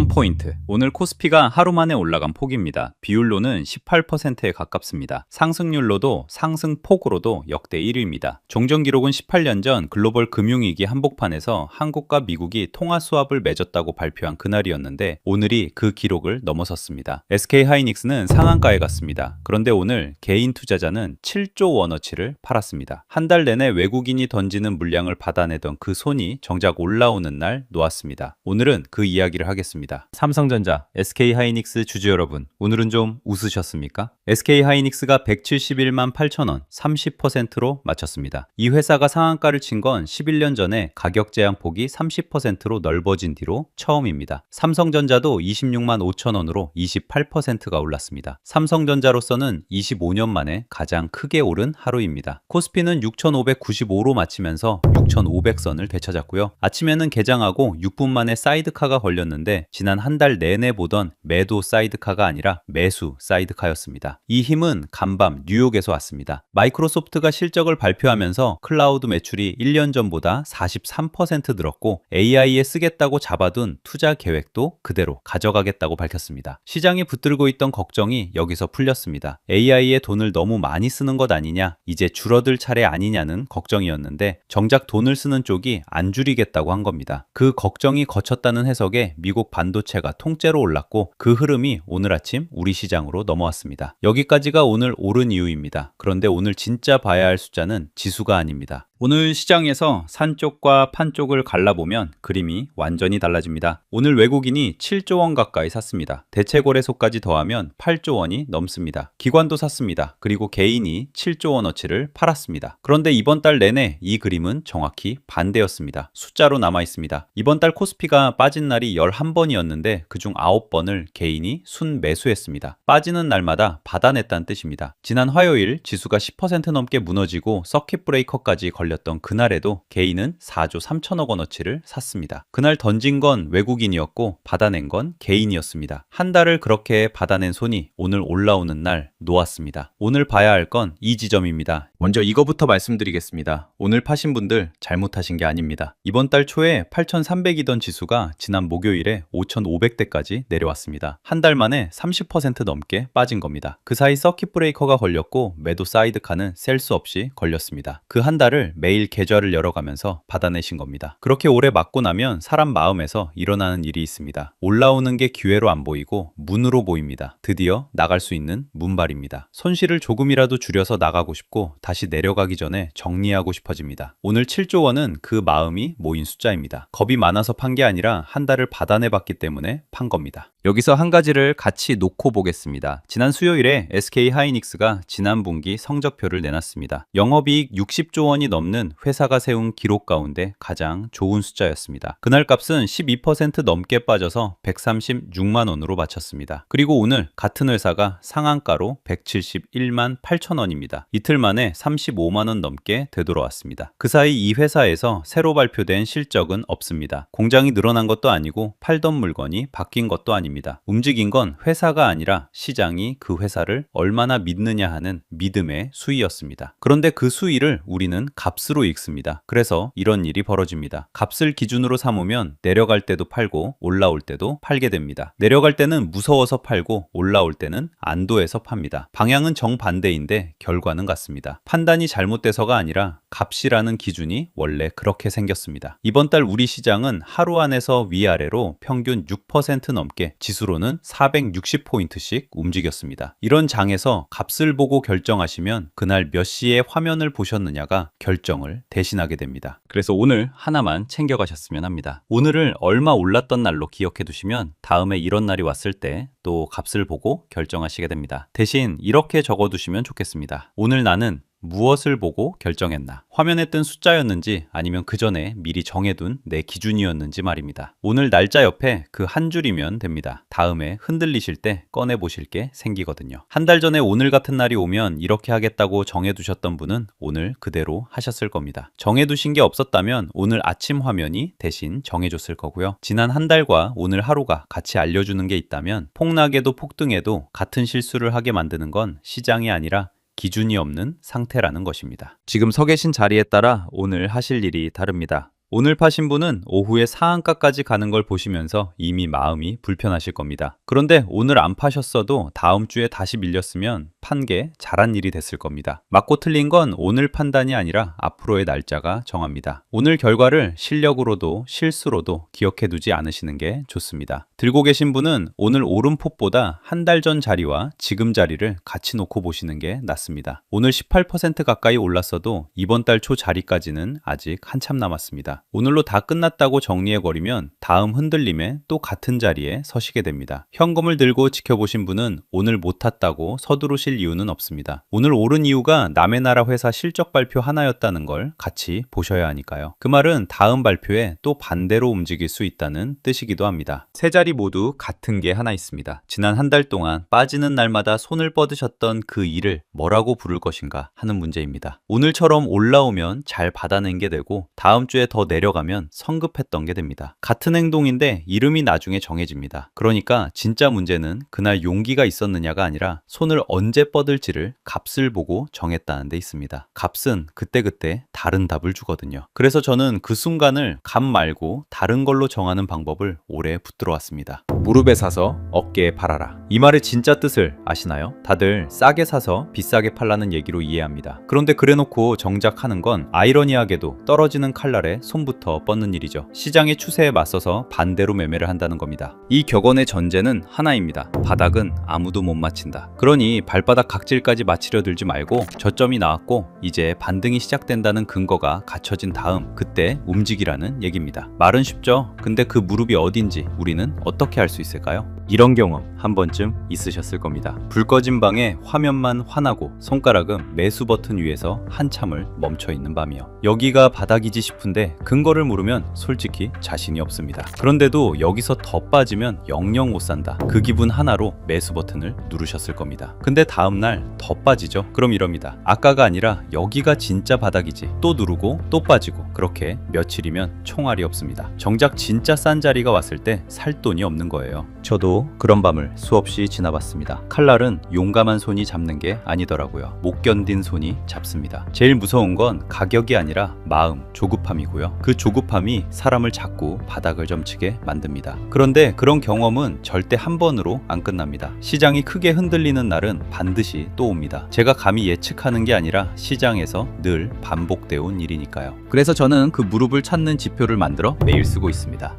1000포인트. 오늘 코스피가 하루 만에 올라간 폭입니다. 비율로는 18%에 가깝습니다. 상승률로도 상승폭으로도 역대 1위입니다. 종전 기록은 18년 전 글로벌 금융위기 한복판에서 한국과 미국이 통화 수합을 맺었다고 발표한 그날이었는데 오늘이 그 기록을 넘어섰습니다. SK하이닉스는 상한가에 갔습니다. 그런데 오늘 개인 투자자는 7조 원어치를 팔았습니다. 한 달 내내 외국인이 던지는 물량을 받아내던 그 손이 정작 올라오는 날 놓았습니다. 오늘은 그 이야기를 하겠습니다. 삼성전자, SK하이닉스 주주 여러분, 오늘은 좀 웃으셨습니까? SK하이닉스가 171만 8천원, 30%로 마쳤습니다. 이 회사가 상한가를 친 건 11년 전에 가격 제한 폭이 30%로 넓어진 뒤로 처음입니다. 삼성전자도 26만 5천원으로 28%가 올랐습니다. 삼성전자로서는 25년 만에 가장 크게 오른 하루입니다. 코스피는 6,595로 마치면서 6,500선을 되찾았고요. 아침에는 개장하고 6분 만에 사이드카가 걸렸는데 지난 한 달 내내 보던 매도 사이드카가 아니라 매수 사이드카였습니다. 이 힘은 간밤 뉴욕에서 왔습니다. 마이크로소프트가 실적을 발표하면서 클라우드 매출이 1년 전보다 43% 늘었고 AI에 쓰겠다고 잡아둔 투자 계획도 그대로 가져가겠다고 밝혔습니다. 시장이 붙들고 있던 걱정이 여기서 풀렸습니다. AI에 돈을 너무 많이 쓰는 것 아니냐, 이제 줄어들 차례 아니냐는 걱정이었는데 정작 돈을 쓰는 쪽이 안 줄이겠다고 한 겁니다. 그 걱정이 거쳤다는 해석에 미국 반도체가 통째로 올랐고 그 흐름이 오늘 아침 우리 시장으로 넘어왔습니다. 여기까지가 오늘 오른 이유입니다. 그런데 오늘 진짜 봐야 할 숫자는 지수가 아닙니다. 오늘 시장에서 산 쪽과 판 쪽을 갈라보면 그림이 완전히 달라집니다. 오늘 외국인이 7조 원 가까이 샀습니다. 대체거래소까지 더하면 8조 원이 넘습니다. 기관도 샀습니다. 그리고 개인이 7조 원어치를 팔았습니다. 그런데 이번 달 내내 이 그림은 정확히 반대였습니다. 숫자로 남아 있습니다. 이번 달 코스피가 빠진 날이 11번이었는데 그중 9번을 개인이 순매수했습니다. 빠지는 날마다 받아냈다는 뜻입니다. 지난 화요일 지수가 10% 넘게 무너지고 서킷 브레이커까지 걸렸던 그날에도 개인은 4조 3천억 원어치를 샀습니다. 그날 던진 건 외국인이었고 받아낸 건 개인이었습니다. 한 달을 그렇게 받아낸 손이 오늘 올라오는 날 놓았습니다. 오늘 봐야 할 건 이 지점입니다. 먼저 이거부터 말씀드리겠습니다. 오늘 파신 분들 잘못하신 게 아닙니다. 이번 달 초에 8,300이던 지수가 지난 목요일에 5,500대까지 내려왔습니다. 한 달 만에 30% 넘게 빠진 겁니다. 그 사이 서킷 브레이커가 걸렸고 매도 사이드카는 셀 수 없이 걸렸습니다. 그 한 달을 매일 계좌를 열어가면서 받아내신 겁니다. 그렇게 오래 맞고 나면 사람 마음에서 일어나는 일이 있습니다. 올라오는 게 기회로 안 보이고 문으로 보입니다. 드디어 나갈 수 있는 문발입니다. 손실을 조금이라도 줄여서 나가고 싶고 다시 내려가기 전에 정리하고 싶어집니다. 오늘 7조 원은 그 마음이 모인 숫자입니다. 겁이 많아서 판 게 아니라 한 달을 받아내봤기 때문에 판 겁니다. 여기서 한 가지를 같이 놓고 보겠습니다. 지난 수요일에 SK하이닉스가 지난 분기 성적표를 내놨습니다. 영업이익 60조 원이 넘는 회사가 세운 기록 가운데 가장 좋은 숫자였습니다. 그날 값은 12% 넘게 빠져서 136만 원으로 마쳤습니다. 그리고 오늘 같은 회사가 상한가로 171만 8천 원입니다. 이틀 만에 35만 원 넘게 되돌아왔습니다. 그 사이 이 회사에서 새로 발표된 실적은 없습니다. 공장이 늘어난 것도 아니고 팔던 물건이 바뀐 것도 아닙니다. 움직인 건 회사가 아니라 시장이 그 회사를 얼마나 믿느냐 하는 믿음의 수위였습니다. 그런데 그 수위를 우리는 값으로 읽습니다. 그래서 이런 일이 벌어집니다. 값을 기준으로 삼으면 내려갈 때도 팔고 올라올 때도 팔게 됩니다. 내려갈 때는 무서워서 팔고 올라올 때는 안도해서 팝니다. 방향은 정반대인데 결과는 같습니다. 판단이 잘못돼서가 아니라 값이라는 기준이 원래 그렇게 생겼습니다. 이번 달 우리 시장은 하루 안에서 위아래로 평균 6% 넘게 지수로는 460포인트씩 움직였습니다. 이런 장에서 값을 보고 결정하시면 그날 몇 시에 화면을 보셨느냐가 결정을 대신하게 됩니다. 그래서 오늘 하나만 챙겨가셨으면 합니다. 오늘을 얼마 올랐던 날로 기억해 두시면 다음에 이런 날이 왔을 때 또 값을 보고 결정하시게 됩니다. 대신 이렇게 적어 두시면 좋겠습니다. 오늘 나는 무엇을 보고 결정했나? 화면에 뜬 숫자였는지 아니면 그 전에 미리 정해둔 내 기준이었는지 말입니다. 오늘 날짜 옆에 그 한 줄이면 됩니다. 다음에 흔들리실 때 꺼내보실 게 생기거든요. 한 달 전에 오늘 같은 날이 오면 이렇게 하겠다고 정해두셨던 분은 오늘 그대로 하셨을 겁니다. 정해두신 게 없었다면 오늘 아침 화면이 대신 정해줬을 거고요. 지난 한 달과 오늘 하루가 같이 알려주는 게 있다면 폭락에도 폭등에도 같은 실수를 하게 만드는 건 시장이 아니라 기준이 없는 상태라는 것입니다. 지금 서 계신 자리에 따라 오늘 하실 일이 다릅니다. 오늘 파신 분은 오후에 상한가까지 가는 걸 보시면서 이미 마음이 불편하실 겁니다. 그런데 오늘 안 파셨어도 다음 주에 다시 밀렸으면 판 게 잘한 일이 됐을 겁니다. 맞고 틀린 건 오늘 판단이 아니라 앞으로의 날짜가 정합니다. 오늘 결과를 실력으로도 실수로도 기억해 두지 않으시는 게 좋습니다. 들고 계신 분은 오늘 오른 폭보다 한 달 전 자리와 지금 자리를 같이 놓고 보시는 게 낫습니다. 오늘 18% 가까이 올랐어도 이번 달 초 자리까지는 아직 한참 남았습니다. 오늘로 다 끝났다고 정리해버리면 다음 흔들림에 또 같은 자리에 서시게 됩니다. 현금을 들고 지켜보신 분은 오늘 못 탔다고 서두르실 이유는 없습니다. 오늘 오른 이유가 남의 나라 회사 실적 발표 하나였다는 걸 같이 보셔야 하니까요. 그 말은 다음 발표에 또 반대로 움직일 수 있다는 뜻이기도 합니다. 세 자리 모두 같은 게 하나 있습니다. 지난 한 달 동안 빠지는 날마다 손을 뻗으셨던 그 일을 뭐라고 부를 것인가 하는 문제입니다. 오늘처럼 올라오면 잘 받아낸 게 되고 다음 주에 더 내려가면 성급했던 게 됩니다. 같은 행동인데 이름이 나중에 정해집니다. 그러니까 진짜 문제는 그날 용기가 있었느냐가 아니라 손을 언제 뻗을지를 값을 보고 정했다는 데 있습니다. 값은 그때그때 다른 답을 주거든요. 그래서 저는 그 순간을 값 말고 다른 걸로 정하는 방법을 오래 붙들어 왔습니다. 무릎에 사서 어깨에 팔아라. 이 말의 진짜 뜻을 아시나요? 다들 싸게 사서 비싸게 팔라는 얘기로 이해합니다. 그런데 그래놓고 정작 하는 건 아이러니하게도 떨어지는 칼날에 손부터 뻗는 일이죠. 시장의 추세에 맞서서 반대로 매매를 한다는 겁니다. 이 격언의 전제는 하나입니다. 바닥은 아무도 못 맞힌다. 그러니 발바닥 각질까지 맞추려 들지 말고 저점이 나왔고 이제 반등이 시작된다는 근거가 갖춰진 다음 그때 움직이라는 얘기입니다. 말은 쉽죠. 근데 그 무릎이 어딘지 우리는 어떻게 알 수 있을까요? 이런 경험 한 번쯤 있으셨을 겁니다. 불 꺼진 방에 화면만 환하고 손가락은 매수 버튼 위에서 한참을 멈춰 있는 밤이요. 여기가 바닥이지 싶은데 근거를 물으면 솔직히 자신이 없습니다. 그런데도 여기서 더 빠지면 영영 못 산다. 그 기분 하나로 매수 버튼을 누르셨을 겁니다. 근데 다음날 더 빠지죠? 그럼 이럽니다. 아까가 아니라 여기가 진짜 바닥이지. 또 누르고 또 빠지고 그렇게 며칠이면 총알이 없습니다. 정작 진짜 싼 자리가 왔을 때 살 돈이 없는 거예요. 저도 그런 밤을 수없이 지나봤습니다. 칼날은 용감한 손이 잡는 게 아니더라고요. 못 견딘 손이 잡습니다. 제일 무서운 건 가격이 아니라 마음, 조급함이고요. 그 조급함이 사람을 자꾸 바닥을 점치게 만듭니다. 그런데 그런 경험은 절대 한 번으로 안 끝납니다. 시장이 크게 흔들리는 날은 반드시 또 옵니다. 제가 감히 예측하는 게 아니라 시장에서 늘 반복되어 온 일이니까요. 그래서 저는 그 무릎을 찾는 지표를 만들어 매일 쓰고 있습니다.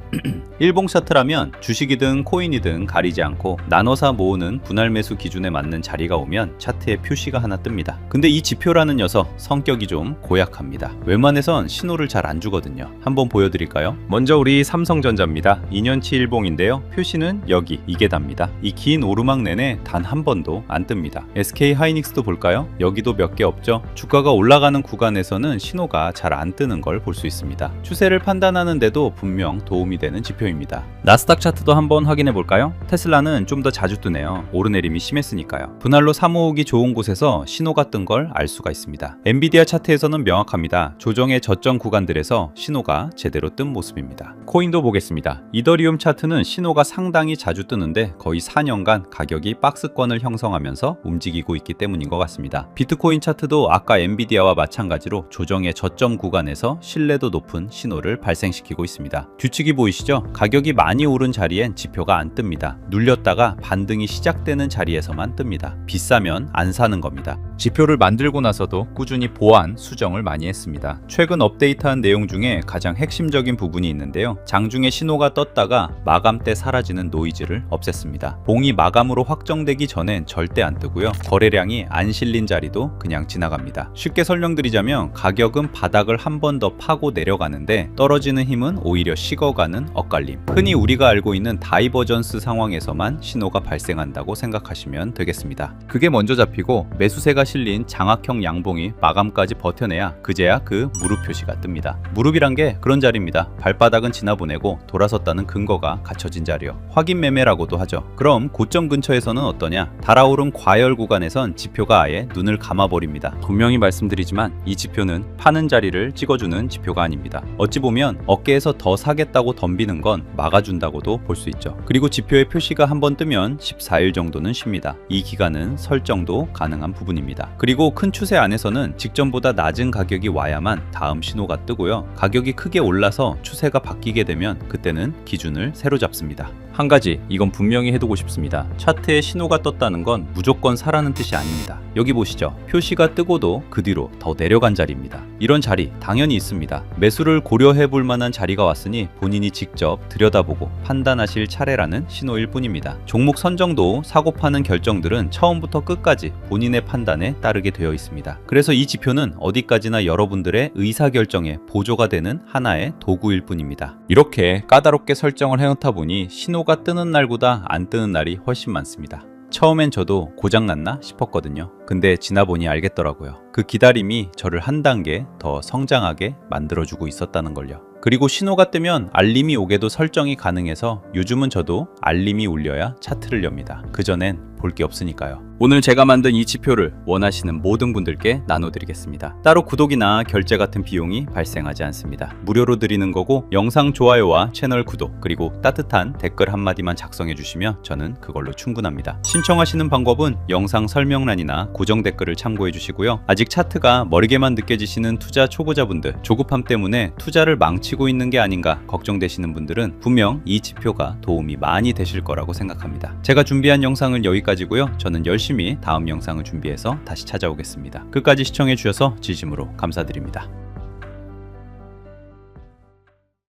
일봉 차트라면 주식이든 코인이든 가리지 않고 나눠서 모으는 분할 매수 기준에 맞는 자리가 오면 차트에 표시가 하나 뜹니다. 근데 이 지표라는 녀석 성격이 좀 고약합니다. 웬만해선 신호를 잘 안 주거든요. 한번 보여드릴까요? 먼저 우리 삼성전자입니다. 2년치 일봉인데요. 표시는 여기 이게 답니다. 이 긴 오르막 내내 단 한 번도 안 뜹니다. SK 하이닉스도 볼까요? 여기도 몇 개 없죠? 주가가 올라가는 구간에서는 신호가 잘 안 뜨는 걸 볼 수 있습니다. 추세를 판단하는데도 분명 도움이 되는 지표입니다. 나스닥 차트도 한번 확인해 볼까요? 테슬라는 좀 더 자주 뜨네요. 오르내림이 심했으니까요. 분할로 사모으기 좋은 곳에서 신호가 뜬 걸 알 수가 있습니다. 엔비디아 차트에서는 명확합니다. 조정의 저점 구간들에서 신호가 제대로 뜬 모습입니다. 코인도 보겠습니다. 이더리움 차트는 신호가 상당히 자주 뜨는데 거의 4년간 가격이 박스권을 형성하면서 움직이고 있기 때문인 것 같습니다. 비트코인 차트도 아까 엔비디아와 마찬가지로 조정의 저점 구간에서 신뢰도 높은 신호를 발생시키고 있습니다. 규칙이 보이시죠? 가격이 많이 오른 자리엔 지표가 안 뜹니다. 눌렸다가 반등이 시작되는 자리에서만 뜹니다. 비싸면 안 사는 겁니다. 지표를 만들고 나서도 꾸준히 보완, 수정을 많이 했습니다. 최근 업데이트한 내용 중에 가장 핵심적인 부분이 있는데요. 장중에 신호가 떴다가 마감 때 사라지는 노이즈를 없앴습니다. 봉이 마감으로 확정되기 전엔 절대 안 뜨고요. 거래량이 안 실린 자리도 그냥 지나갑니다. 쉽게 설명드리자면 가격은 바닥을 한 번 더 파고 내려가는데 떨어지는 힘은 오히려 식어가는 엇갈림. 흔히 우리가 알고 있는 다이버전스 상황에서만 신호가 발생한다고 생각하시면 되겠습니다. 그게 먼저 잡히고 매수세가 실린 장악형 양봉이 마감까지 버텨내야 그제야 그 무릎 표시가 뜹니다. 무릎이란 게 그런 자리입니다. 발바닥은 지나보내고 돌아섰다는 근거가 갖춰진 자리요. 확인 매매라고도 하죠. 그럼 고점 근처에서는 어떠냐? 달아오른 과열 구간에선 지표가 아예 눈을 감아버립니다. 분명히 말씀드리지만 이 지표는 파는 자리를 찍어주는 지표가 아닙니다. 어찌 보면 어깨에서 더 사겠다고 덤비는 건 막아준다고도 볼 수 있죠. 거죠. 그리고 지표에 표시가 한번 뜨면 14일 정도는 쉽니다. 이 기간은 설정도 가능한 부분입니다. 그리고 큰 추세 안에서는 직전보다 낮은 가격이 와야만 다음 신호가 뜨고요. 가격이 크게 올라서 추세가 바뀌게 되면 그때는 기준을 새로 잡습니다. 한 가지 이건 분명히 해두고 싶습니다. 차트에 신호가 떴다는 건 무조건 사라는 뜻이 아닙니다. 여기 보시죠. 표시가 뜨고도 그 뒤로 더 내려간 자리입니다. 이런 자리 당연히 있습니다. 매수를 고려해 볼 만한 자리가 왔으니 본인이 직접 들여다보고 판단하실 차례라는 신호일 뿐입니다. 종목 선정도 사고 파는 결정들은 처음부터 끝까지 본인의 판단에 따르게 되어 있습니다. 그래서 이 지표는 어디까지나 여러분들의 의사결정에 보조가 되는 하나의 도구일 뿐입니다. 이렇게 까다롭게 설정을 해놓다 보니 신호가 뜨는 날보다 안 뜨는 날이 훨씬 많습니다. 처음엔 저도 고장났나 싶었거든요. 근데 지나보니 알겠더라고요. 그 기다림이 저를 한 단계 더 성장하게 만들어주고 있었다는 걸요. 그리고 신호가 뜨면 알림이 오게도 설정이 가능해서 요즘은 저도 알림이 울려야 차트를 엽니다. 그전엔 볼 게 없으니까요. 오늘 제가 만든 이 지표를 원하시는 모든 분들께 나눠드리겠습니다. 따로 구독이나 결제 같은 비용이 발생하지 않습니다. 무료로 드리는 거고 영상 좋아요와 채널 구독 그리고 따뜻한 댓글 한마디만 작성해 주시면 저는 그걸로 충분합니다. 신청하시는 방법은 영상 설명란이나 고정 댓글을 참고해 주시고요. 아직 차트가 멀게만 느껴지시는 투자 초보자분들, 조급함 때문에 투자를 망치고 있는 게 아닌가 걱정되시는 분들은 분명 이 지표가 도움이 많이 되실 거라고 생각합니다. 제가 준비한 영상은 여기까지고요. 저는 열심히 다음 영상을 준비해서 다시 찾아오겠습니다. 끝까지 시청해 주셔서 진심으로 감사드립니다.